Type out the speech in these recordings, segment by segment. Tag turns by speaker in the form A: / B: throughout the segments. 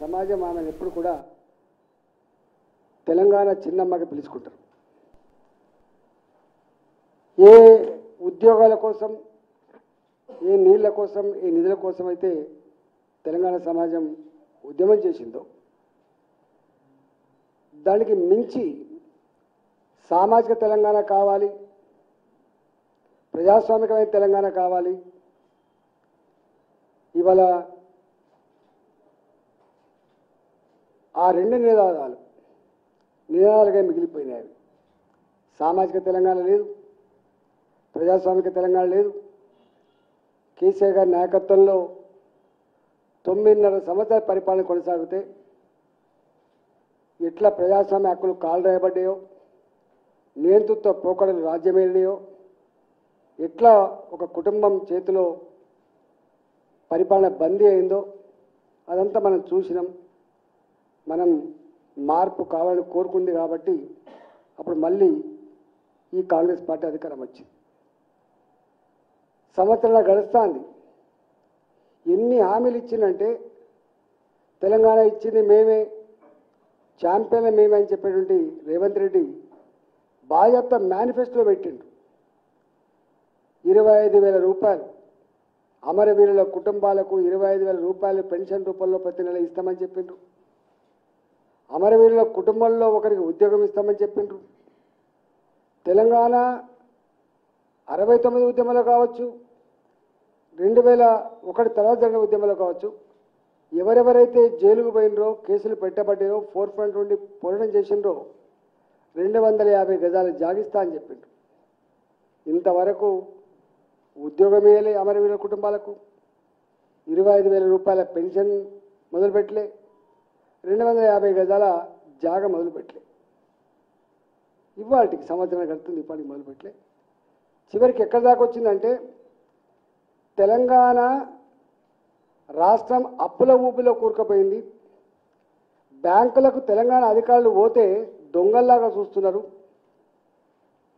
A: సమాజం ఆమెను ఎప్పుడు కూడా తెలంగాణ చిన్నమ్మగా పిలుచుకుంటారు. ఏ ఉద్యోగాల కోసం, ఏ నీళ్ల కోసం, ఏ నిధుల కోసం అయితే తెలంగాణ సమాజం ఉద్యమం చేసిందో దానికి మించి సామాజిక తెలంగాణ కావాలి, ప్రజాస్వామికమైన తెలంగాణ కావాలి. ఇవాళ ఆ రెండు నినాదాలుగా మిగిలిపోయినాయి. సామాజిక తెలంగాణ లేదు, ప్రజాస్వామిక తెలంగాణ లేదు. కేసీఆర్ గారి నాయకత్వంలో 9.5 సంవత్సరాల పరిపాలన కొనసాగితే ఎట్లా ప్రజాస్వామ్య హక్కులు కాలు రాయబడ్డాయో, నియంతృత్వ పోకడలు రాజ్యమేలినాయో, ఎట్లా ఒక కుటుంబం చేతిలో పరిపాలన బందీ అయిందో అదంతా మనం చూసినాం. మనం మార్పు కావాలని కోరుకుంది కాబట్టి అప్పుడు మళ్ళీ ఈ కాంగ్రెస్ పార్టీ అధికారం వచ్చింది. సంవత్సరాల గడుస్తుంది. ఎన్ని హామీలు ఇచ్చిందంటే తెలంగాణ ఇచ్చింది మేమే, ఛాంపియన్లు మేమే అని చెప్పేటువంటి రేవంత్ రెడ్డి బాధ్యత మేనిఫెస్టోలో పెట్టిండు. 25,000 రూపాయలు అమరవీరుల కుటుంబాలకు 25,000 రూపాయలు పెన్షన్ రూపంలో ప్రతి నెల ఇస్తామని చెప్పిండ్రు. అమరవీరుల కుటుంబంలో ఒకరికి ఉద్యోగం ఇస్తామని చెప్పిండ్రు. తెలంగాణ 69 ఉద్యమాలు కావచ్చు, 2001 తర్వాత జరిగిన ఉద్యమాలు కావచ్చు, ఎవరెవరైతే జైలుకు పోయినరో, కేసులు పెట్టబడ్డారో, ఫోర్ ఫ్రంట్ నుండి పోరాటం చేసిండ్రో 250 గజాలు జాగిస్తా అని చెప్పిండ్రు. ఇంతవరకు ఉద్యోగం ఇవ్వలే అమరవీరుల కుటుంబాలకు, 25,000 రూపాయల పెన్షన్ మొదలుపెట్టలే, 250 గజాల జాగ మొదలుపెట్టలే. ఇవాటికి సంవత్సరం గడుతుంది, ఇప్పటికి మొదలుపెట్టలే. చివరికి ఎక్కడి దాకా వచ్చిందంటే తెలంగాణ రాష్ట్రం అప్పుల ఊపిలో కూరుకుపోయింది. బ్యాంకులకు తెలంగాణ అధికారులు పోతే దొంగల్లాగా చూస్తున్నారు.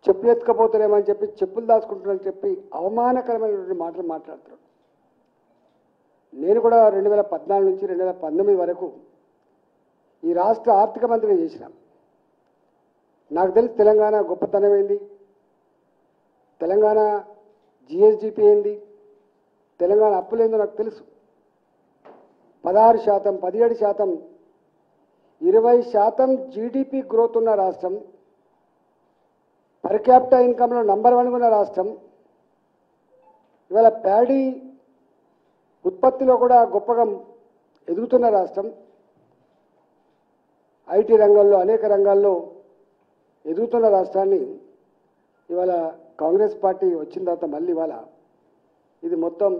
A: చెప్పులు ఎత్తుకపోతారేమని చెప్పి చెప్పులు దాచుకుంటున్నారని చెప్పి అవమానకరమైనటువంటి మాటలు మాట్లాడుతున్నారు. నేను కూడా 2014 నుంచి 2019 వరకు ఈ రాష్ట్ర ఆర్థిక మంత్రిగా చేసిన. నాకు తెలిసి తెలంగాణ గొప్పతనం ఏంది, తెలంగాణ జిఎస్డిపి ఏంది, తెలంగాణ అప్పులేందో నాకు తెలుసు. 16%, 17%, 20% జీడిపి గ్రోత్ ఉన్న రాష్ట్రం, పర్ క్యాపిటల్ ఇన్కంలో నంబర్ 1 ఉన్న రాష్ట్రం, ఇవాళ ప్యాడీ ఉత్పత్తిలో కూడా గొప్పగా ఎదుగుతున్న రాష్ట్రం, ఐటీ రంగంలో అనేక రంగాల్లో ఎదుగుతున్న రాష్ట్రాన్ని ఇవాళ కాంగ్రెస్ పార్టీ వచ్చిన తర్వాత మళ్ళీ ఇవాళ ఇది మొత్తం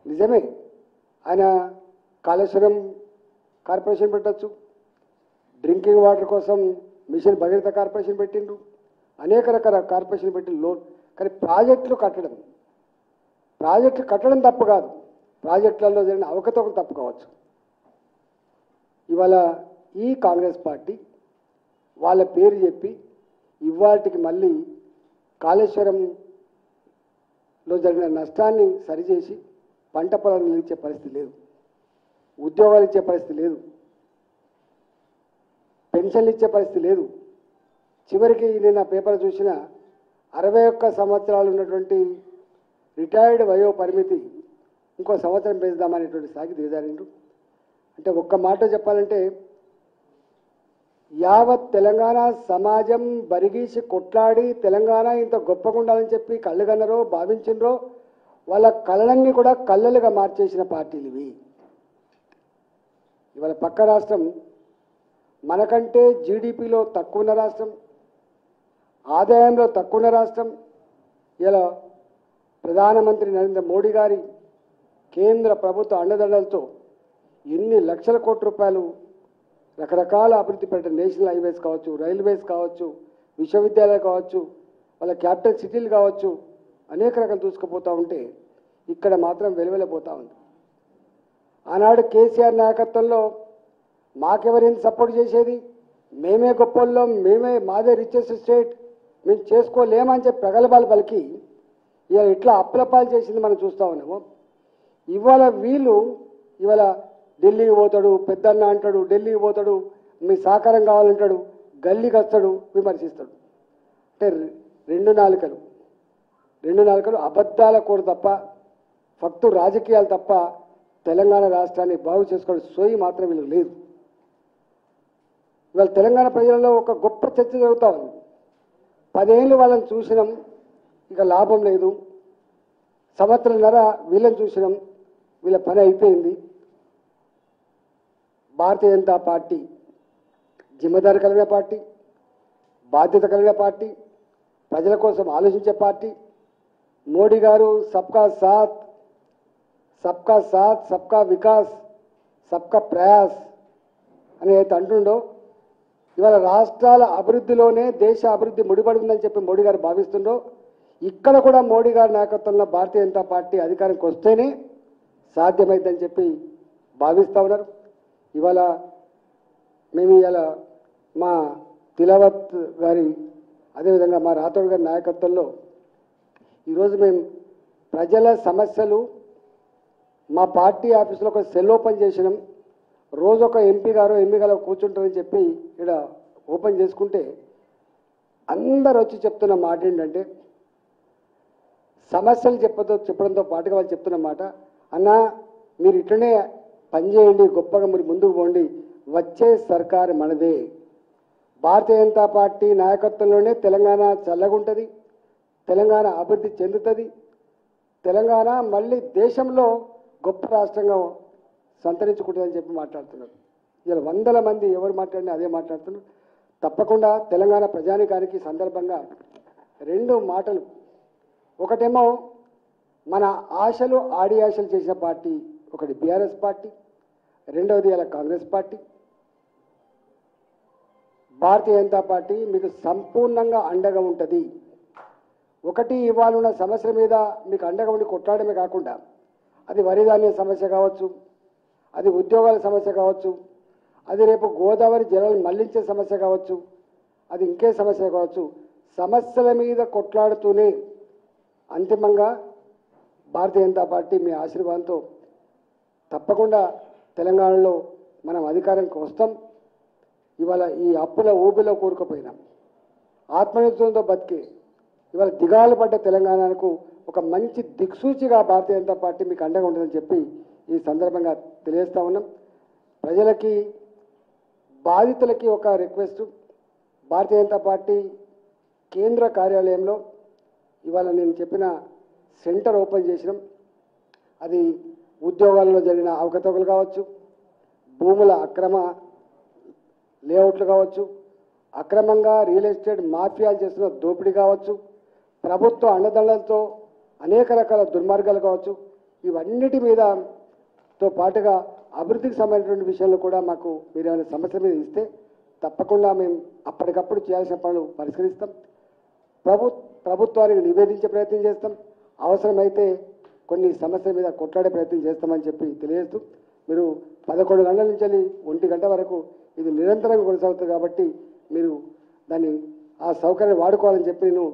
A: నిజమే. ఆయన కాళేశ్వరం కార్పొరేషన్ పెట్టచ్చు, డ్రింకింగ్ వాటర్ కోసం మిషన్ భగీరథ కార్పొరేషన్ పెట్టిండ్రు, అనేక రకాల కార్పొరేషన్ పెట్టి లోన్. కానీ ప్రాజెక్టులు కట్టడం తప్పు కాదు, ప్రాజెక్టులలో జరిగిన అవకతవకలు తప్పు కావచ్చు. ఇవాళ ఈ కాంగ్రెస్ పార్టీ వాళ్ళ పేరు చెప్పి ఇవాటికి మళ్ళీ కాళేశ్వరంలో జరిగిన నష్టాన్ని సరిచేసి పంట పొలాలు ఇచ్చే పరిస్థితి లేదు, ఉద్యోగాలు ఇచ్చే పరిస్థితి లేదు, పెన్షన్లు ఇచ్చే పరిస్థితి లేదు. చివరికి నేను ఆ పేపర్ చూసిన 61 సంవత్సరాలు ఉన్నటువంటి రిటైర్డ్ వయో పరిమితి ఇంకో సంవత్సరం పెంచుదామనేటువంటి స్థాయికి దిగజారిండ్రు. అంటే ఒక్క మాట చెప్పాలంటే యావత్ తెలంగాణ సమాజం బరిగీసి కొట్లాడి తెలంగాణ ఇంత గొప్పగా ఉండాలని చెప్పి కళ్ళగన్నరో భావించిండ్రో వాళ్ళ కళలన్నీ కూడా కళ్ళలుగా మార్చేసిన పార్టీలు ఇవి. ఇవాళ పక్క రాష్ట్రం మనకంటే జీడిపిలో తక్కువ ఉన్న రాష్ట్రం, ఆదాయంలో తక్కువ ఉన్న రాష్ట్రం. ఇలా ప్రధానమంత్రి నరేంద్ర మోడీ గారి కేంద్ర ప్రభుత్వ అండదండలతో ఎన్ని లక్షల కోట్ల రూపాయలు రకరకాల అభివృద్ధి పెట్టిన నేషనల్ హైవేస్ కావచ్చు, రైల్వేస్ కావచ్చు, విశ్వవిద్యాలయాలు కావచ్చు, వాళ్ళ క్యాపిటల్ సిటీలు కావచ్చు, అనేక రకాలు చూసుకుపోతూ ఉంటే ఇక్కడ మాత్రం వెలువెలబోతూ ఉంది. ఆనాడు కేసీఆర్ నాయకత్వంలో మాకెవరైనా సపోర్ట్ చేసేది, మేమే గొప్పల్లో, మాదే రిచెస్ట్ స్టేట్, మేము చేసుకోలేమని చెప్పి ప్రగల్భాలు పలికి ఇవాళ ఇట్లా అప్పులపాలు చేసింది మనం చూస్తూ ఉన్నాము. ఇవాళ ఢిల్లీకి పోతాడు, పెద్దన్న అంటాడు, ఢిల్లీకి పోతాడు, మీ సహకారం కావాలంటాడు, గల్లీకి వస్తాడు, విమర్శిస్తాడు. అంటే రెండు నాలుకలు అబద్ధాల కోరు తప్ప, ఫక్తు రాజకీయాలు తప్ప తెలంగాణ రాష్ట్రాన్ని బాగు చేసుకోవడం సోయి మాత్రం వీళ్ళకి లేదు. ఇవాళ తెలంగాణ ప్రజలలో ఒక గొప్ప చర్చ జరుగుతూ ఉంది. 10 ఏళ్ళు వాళ్ళని చూసినాం, ఇక లాభం లేదు. సంవత్సరంన్నర వీళ్ళని చూసినాం, వీళ్ళ పని అయిపోయింది. భారతీయ జనతా పార్టీ జిమ్మదారి కలిగిన పార్టీ, బాధ్యత కలిగిన పార్టీ, ప్రజల కోసం ఆలోచించే పార్టీ. మోడీ గారు సబ్కా సాత్ సబ్కా వికాస్ సబ్కా ప్రయాస్ అని అయితే అంటుండో, ఇవాళ రాష్ట్రాల అభివృద్ధిలోనే దేశ అభివృద్ధి ముడిపడి ఉందని చెప్పి మోడీ గారు భావిస్తుండో, ఇక్కడ కూడా మోడీ గారి నాయకత్వంలో భారతీయ జనతా పార్టీ అధికారానికి వస్తేనే సాధ్యమైందని చెప్పి భావిస్తూ ఉన్నారు. ఇవాళ మేము ఇవాళ మా తిలావత్ గారి, అదేవిధంగా మా రాథోడ్ గారి నాయకత్వంలో ఈరోజు మేము ప్రజల సమస్యలు మా పార్టీ ఆఫీసులో ఒక సెల్ ఓపెన్ చేసినాం. రోజు ఒక ఎంపీ గారు కూర్చుంటారని చెప్పి ఇక్కడ ఓపెన్ చేసుకుంటే అందరు వచ్చి చెప్తున్న మాట ఏంటంటే, సమస్యలు చెప్పడంతో పాటుగా వాళ్ళు చెప్తున్న మాట, అన్నా మీరు ఇట్లనే పనిచేయండి, గొప్పగా మీరు ముందుకు పోండి, వచ్చే సర్కారు మనదే, భారతీయ జనతా పార్టీ నాయకత్వంలోనే తెలంగాణ చల్లగుంటుంది, తెలంగాణ అభివృద్ధి చెందుతుంది, తెలంగాణ మళ్ళీ దేశంలో గొప్ప రాష్ట్రంగా సంతరించుకుంటుందని చెప్పి మాట్లాడుతున్నారు. ఇలా వందల మంది ఎవరు మాట్లాడినా అదే మాట్లాడుతున్నారు. తప్పకుండా తెలంగాణ ప్రజానికానికి సందర్భంగా 2 మాటలు, ఒకటేమో మన ఆశలు ఆడియాశలు చేసిన పార్టీ ఒకటి బీఆర్ఎస్ పార్టీ, రెండవది ఇలా కాంగ్రెస్ పార్టీ. భారతీయ జనతా పార్టీ మీకు సంపూర్ణంగా అండగా ఉంటుంది. ఒకటి ఇవాళ ఉన్న సమస్యల మీద మీకు అండగా ఉండి కొట్లాడమే కాకుండా, అది వరిధాన్య సమస్య కావచ్చు, అది ఉద్యోగాల సమస్య కావచ్చు, అది రేపు గోదావరి జలాలు మళ్లించే సమస్య కావచ్చు, అది ఇంకే సమస్య కావచ్చు, సమస్యల మీద కొట్లాడుతూనే అంతిమంగా భారతీయ జనతా పార్టీ మీ ఆశీర్వాదంతో తప్పకుండా తెలంగాణలో మనం అధికారానికి వస్తాం. ఇవాళ ఈ అప్పుల ఊబిలో కూరుకుపోయినాం, ఆత్మనిర్భరంతో బతికి ఇవాళ దిగాలు పడ్డ తెలంగాణకు ఒక మంచి దిక్సూచిగా భారతీయ జనతా పార్టీ మీకు అండగా ఉంటుందని చెప్పి ఈ సందర్భంగా తెలియజేస్తా ఉన్నాం. ప్రజలకి, బాధితులకి ఒక రిక్వెస్ట్, భారతీయ జనతా పార్టీ కేంద్ర కార్యాలయంలో ఇవాళ నేను చెప్పిన సెంటర్ ఓపెన్ చేసినాం. అది ఉద్యోగాల్లో జరిగిన అవకతవకలు కావచ్చు, భూముల అక్రమ లేఅవుట్లు కావచ్చు, అక్రమంగా రియల్ ఎస్టేట్ మాఫియాలు చేస్తున్న దోపిడీ కావచ్చు, ప్రభుత్వ అండదండలతో అనేక రకాల దుర్మార్గాలు కావచ్చు, ఇవన్నిటి మీదతో పాటుగా అభివృద్ధికి సంబంధించిన విషయాల్లో కూడా మాకు మీరు ఏమైనా సమస్యల మీద ఇస్తే తప్పకుండా మేము అప్పటికప్పుడు చేయాల్సిన పనులు పరిష్కరిస్తాం. ప్రభుత్వానికి నివేదించే ప్రయత్నం చేస్తాం. అవసరమైతే కొన్ని సమస్యల మీద కొట్లాడే ప్రయత్నం చేస్తామని చెప్పి తెలియజేస్తూ, మీరు 11 గంటల నుంచి 1 గంట వరకు ఇది నిరంతరంగా కొనసాగుతుంది కాబట్టి మీరు దాన్ని ఆ సౌకర్యాన్ని వాడుకోవాలని చెప్పి నేను